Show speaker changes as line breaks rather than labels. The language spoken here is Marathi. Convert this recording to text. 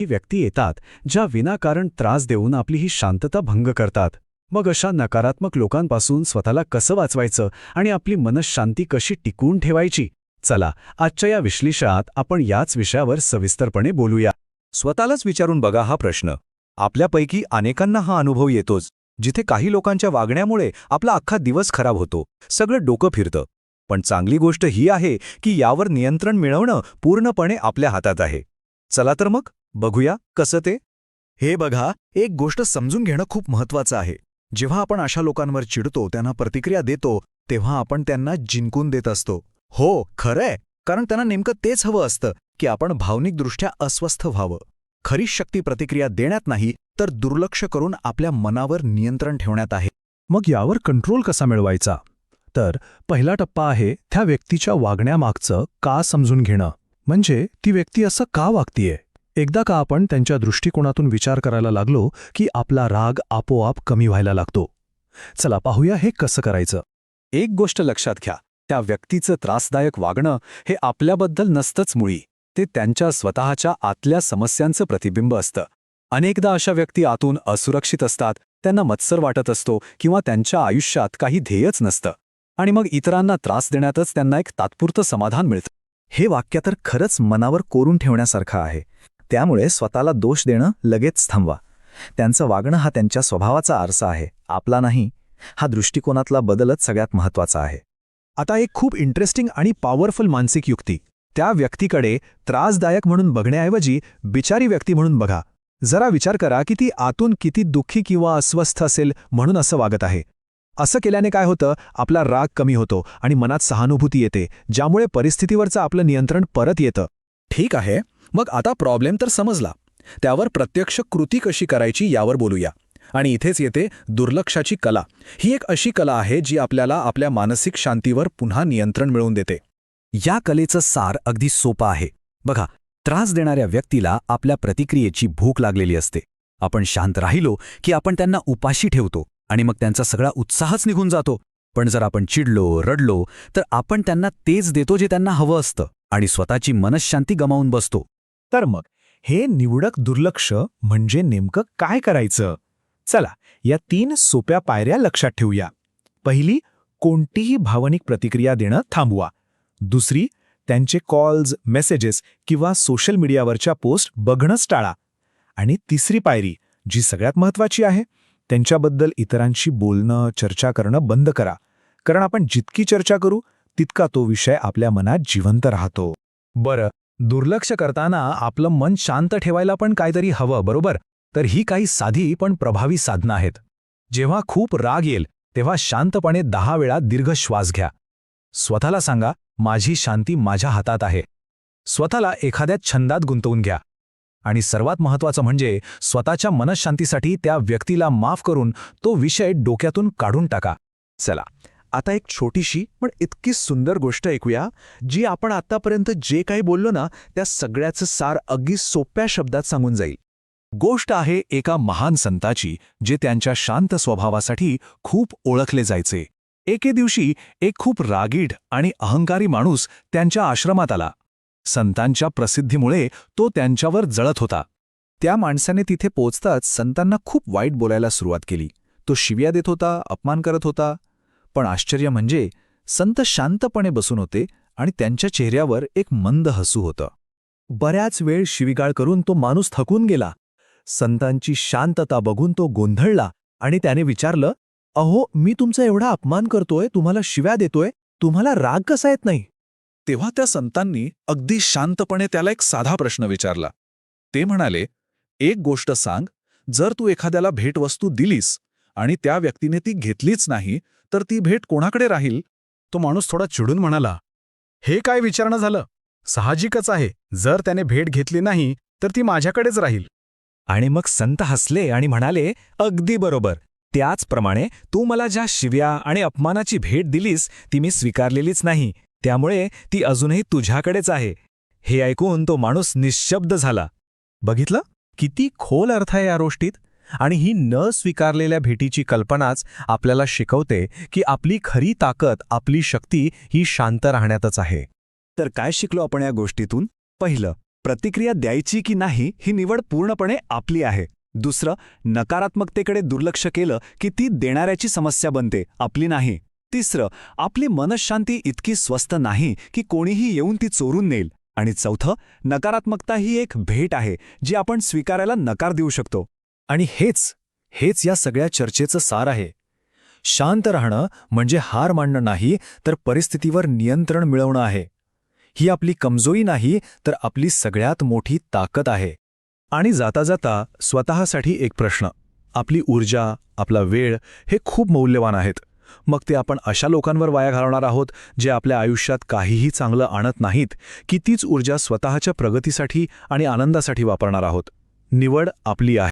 ही व्यक्ती येतात ज्या विनाकारण त्रास देऊन आपली ही शांतता भंग करतात. मग अशा नकारात्मक लोकांपासून स्वतःला कसं वाचवायचं आणि आपली मनःशांती कशी टिकवून ठेवायची? चला, आजच्या या विश्लेषणात आपण याच विषयावर सविस्तरपणे बोलूया.
स्वतःलाच विचारून बघा हा प्रश्न. आपल्यापैकी अनेकांना हा अनुभव येतोच, जिथे काही लोकांच्या वागण्यामुळे आपला अख्खा दिवस खराब होतो, सगळं डोकं फिरतं. पण चांगली गोष्ट ही आहे की यावर नियंत्रण मिळवणं पूर्णपणे आपल्या हातात आहे. चला तर मग बघूया कसं ते.
हे बघा, एक गोष्ट समजून घेणं खूप महत्त्वाचं आहे. जेव्हा आपण अशा लोकांवर चिडतो, त्यांना प्रतिक्रिया देतो, तेव्हा आपण त्यांना जिंकून देत असतो. हो, खरंय, कारण त्यांना नेमकं तेच हवं असतं की आपण भावनिकदृष्ट्या अस्वस्थ व्हावं. खरी शक्ती प्रतिक्रिया देण्यात नाही, तर दुर्लक्ष करून आपल्या मनावर नियंत्रण ठेवण्यात आहे.
मग यावर कंट्रोल कसा मिळवायचा? तर पहिला टप्पा आहे त्या व्यक्तीच्या वागण्यामागचं का समजून घेणं. म्हणजे ती व्यक्ती असं का वागतीये. एकदा का आपण त्यांच्या दृष्टिकोनातून विचार करायला लागलो की आपला राग आपोआप कमी व्हायला लागतो. चला पाहूया हे कसं करायचं.
एक गोष्ट लक्षात घ्या, त्या व्यक्तीचं त्रासदायक वागणं हे आपल्याबद्दल नसतंच मुळी, ते त्यांच्या स्वतःच्या आतल्या समस्यांचं प्रतिबिंब असतं. अनेकदा अशा व्यक्ती आतून असुरक्षित असतात, त्यांना मत्सर वाटत असतो किंवा त्यांच्या आयुष्यात काही ध्येयच नसतं, आणि मग इतरांना त्रास देण्यातच त्यांना एक तात्पुरतं समाधान मिळतं.
हे वाक्य तर खरंच मनावर कोरून ठेवण्यासारखं आहे. त्यामुळे स्वतःला दोष देणं लगेच थांबवा. त्यांचं वागणं हा त्यांच्या स्वभावाचा आरसा आहे, आपला नाही. हा दृष्टिकोनातला बदलच सगळ्यात महत्त्वाचा आहे.
आता एक खूप इंटरेस्टिंग आणि पॉवरफुल मानसिक युक्ती. त्या व्यक्तीकडे त्रासदायक म्हणून बघण्याऐवजी बिचारी व्यक्ती म्हणून बघा. जरा विचार करा की ती आतून किती दुःखी किंवा अस्वस्थ असेल म्हणून असं वागत आहे. असं केल्याने काय होतं, आपला राग कमी होतो आणि मनात सहानुभूती येते, ज्यामुळे परिस्थितीवरचं आपलं नियंत्रण परत येतं.
ठीक आहे, मग आता प्रॉब्लेम तर समजला. त्यावर प्रत्यक्ष कृती कशी करायची यावर बोलूया. आणि इथेच येते दुर्लक्षाची कला. ही एक अशी कला आहे जी आपल्याला आपल्या मानसिक शांतीवर पुन्हा नियंत्रण मिळवून देते.
या कलेचं सार अगदी सोपं आहे. बघा, त्रास देणाऱ्या व्यक्तीला आपल्या प्रतिक्रियेची भूक लागलेली असते. आपण शांत राहिलो की आपण त्यांना उपाशी ठेवतो आणि मग त्यांचा सगळा उत्साहच निघून जातो. पण जर आपण चिडलो, रडलो, तर आपण त्यांना तेच देतो जे त्यांना हवं असतं आणि स्वतःची मनःशांती गमावून बसतो.
तर मग हे निवडक दुर्लक्ष म्हणजे नेमकं काय करायचं? चला, या 3 सोप्या पायऱ्या लक्षात ठेवूया. पहिली, कोणतीही भावनिक प्रतिक्रिया देणं थांबवा. दुसरी, त्यांचे कॉल्स, मेसेजेस किंवा सोशल मीडियावरच्या पोस्ट बघणंच टाळा. आणि तिसरी पायरी, जी सगळ्यात महत्त्वाची आहे, त्यांच्याबद्दल इतरांशी बोलणं, चर्चा करणं बंद करा. कारण आपण जितकी चर्चा करू तितका तो विषय आपल्या मनात जिवंत राहतो. बरं, दुर्लक्ष करताना आपलं मन शांत ठेवायला पण काहीतरी हवं, बरोबर? तर ही काही साधी पण प्रभावी साधनं आहेत. जेव्हा खूप राग येईल तेव्हा शांतपणे 10 वेळा दीर्घ श्वास घ्या. स्वतःला सांगा, माझी शांती माझ्या हातात आहे. स्वतःला एखाद्या छंदात गुंतवून घ्या. आणि सर्वात महत्त्वाचं म्हणजे स्वतःच्या मनःशांतीसाठी त्या व्यक्तीला माफ करून तो विषय डोक्यातून काढून टाका.
चला, आता एक छोटीशी पण इतकी सुंदर गोष्ट ऐकूया, जी आपण आतापर्यंत जे काही बोललो ना, त्या सगळ्याचं सार अगदी सोप्या शब्दात सांगून जाईल.
गोष्ट आहे एका महान संताची, जे त्यांच्या शांत स्वभावासाठी खूप ओळखले जायचे. एके दिवशी एक खूप रागीट आणि अहंकारी माणूस त्यांच्या आश्रमात आला. संतांच्या प्रसिद्धीमुळे तो त्यांच्यावर जळत होता.
त्या माणसाने तिथे पोचताच संतांना खूप वाईट बोलायला सुरुवात केली. तो शिव्या देत होता, अपमान करत होता. पण आश्चर्य म्हणजे संत शांतपणे बसून होते आणि त्यांच्या चेहऱ्यावर एक मंद हसू होतं. बऱ्याच वेळ शिवीगाळ करून तो माणूस थकून गेला. संतांची शांतता बघून तो गोंधळला आणि त्याने विचारलं, अहो, मी तुमचा एवढा अपमान करतोय, तुम्हाला शिव्या देतोय, तुम्हाला राग कसा येत नाही?
तेव्हा त्या संतांनी अगदी शांतपणे त्याला एक साधा प्रश्न विचारला. ते म्हणाले, एक गोष्ट सांग, जर तू एखाद्याला भेटवस्तू दिलीस आणि त्या व्यक्तीने ती घेतलीच नाही, तर ती भेट कोणाकडे राहील?
तो माणूस थोडा चिडून म्हणाला, हे काय विचारणं झालं? साहजिकच आहे, जर त्याने भेट घेतली नाही तर ती माझ्याकडेच राहील.
आणि मग संत हसले आणि म्हणाले, अगदी बरोबर. त्याचप्रमाणे तू मला ज्या शिव्या आणि अपमानाची भेट दिलीस ती मी स्वीकारलेलीच नाही, त्यामुळे ती अजूनही तुझ्याकडेच आहे. हे ऐकून तो माणूस निःशब्द झाला.
बघितलं किती खोल अर्थ आहे या गोष्टीत. आणि ही न स्वीकारलेल्या भेटीची कल्पनाच आपल्याला शिकवते की आपली खरी ताकद, आपली शक्ती ही शांत राहण्यातच आहे.
तर काय शिकलो आपण या गोष्टीतून? पहिलं,
प्रतिक्रिया द्यायची की नाही ही निवड पूर्णपणे आपली आहे. दुसरं, नकारात्मकतेकडे दुर्लक्ष केलं की ती देणाऱ्याची समस्या बनते, आपली नाही. तिसरं, आपली मनःशांती इतकी स्वस्थ नाही की कोणीही येऊन ती चोरून नेईल. आणि चौथं, नकारात्मकता ही एक भेट आहे जी आपण स्वीकारायला नकार देऊ शकतो.
आणि हेच या सगळ्या चर्चेचं सार आहे. शांत राहणं म्हणजे हार मानणं नाही, तर परिस्थितीवर नियंत्रण मिळवणं आहे. ही आपली कमजोरी नाही, तर आपली सगळ्यात मोठी ताकद आहे. आणि जाता जाता स्वतःसाठी एक प्रश्न. आपली ऊर्जा, आपला वेळ हे खूप मौल्यवान आहेत. मग ते आपण अशा लोकांवर वाया घालवणार आहोत जे आपल्या आयुष्यात काहीही चांगलं आणत नाहीत, की तीच ऊर्जा स्वतःच्या प्रगतीसाठी आणि आनंदासाठी वापरणार आहोत. निवड आपली आहे.